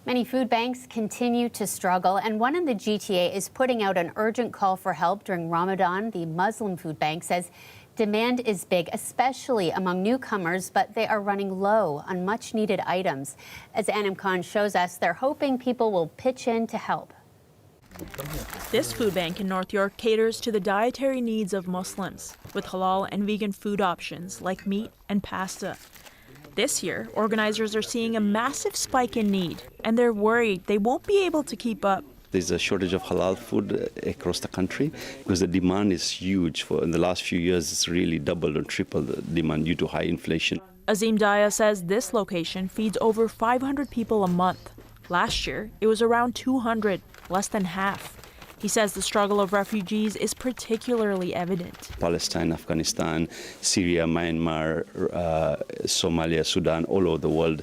Many food banks continue to struggle, and one in the GTA is putting out an urgent call for help during Ramadan. The Muslim food bank says demand is big, especially among newcomers, but they are running low on much-needed items. As Anam Khan shows us, they're hoping people will pitch in to help. This food bank in North York caters to the dietary needs of Muslims with halal and vegan food options like meat and pasta. This year, organizers are seeing a massive spike in need, and they're worried they won't be able to keep up. There's a shortage of halal food across the country because the demand is huge. In the last few years, it's really doubled or tripled the demand due to high inflation. Azim Daya says this location feeds over 500 people a month. Last year, it was around 200, less than half. He says the struggle of refugees is particularly evident. Palestine, Afghanistan, Syria, Myanmar, Somalia, Sudan, all over the world,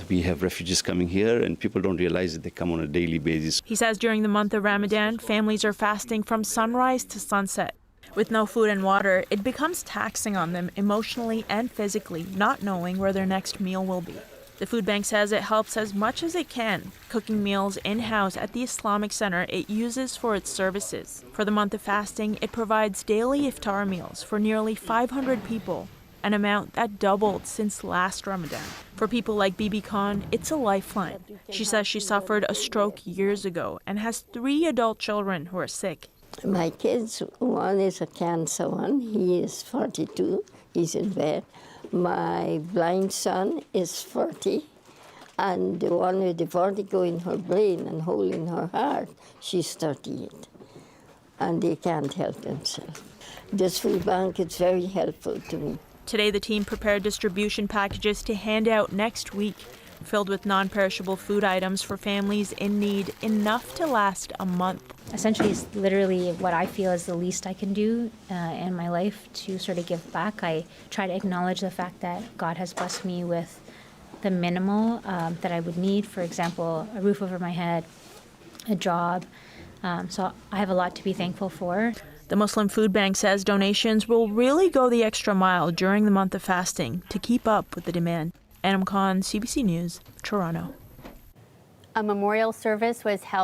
we have refugees coming here, and people don't realize that they come on a daily basis. He says during the month of Ramadan, families are fasting from sunrise to sunset. With no food and water, it becomes taxing on them emotionally and physically, not knowing where their next meal will be. The food bank says it helps as much as it can, cooking meals in-house at the Islamic Center it uses for its services. For the month of fasting, it provides daily iftar meals for nearly 500 people, an amount that doubled since last Ramadan. For people like Bibi Khan, it's a lifeline. She says she suffered a stroke years ago and has 3 adult children who are sick. My kids, one is a cancer one. He is 42. He's in bed. My blind son is 40, and the one with the vertigo in her brain and hole in her heart, she's 38, and they can't help themselves. This food bank is very helpful to me. Today, the team prepared distribution packages to hand out next week, filled with non-perishable food items for families in need, enough to last a month. Essentially, it's literally what I feel is the least I can do in my life to sort of give back. I try to acknowledge the fact that God has blessed me with the minimal that I would need. For example, a roof over my head, a job. So I have a lot to be thankful for. The Muslim Food Bank says donations will really go the extra mile during the month of fasting to keep up with the demand. Anam Khan, CBC News, Toronto. A memorial service was held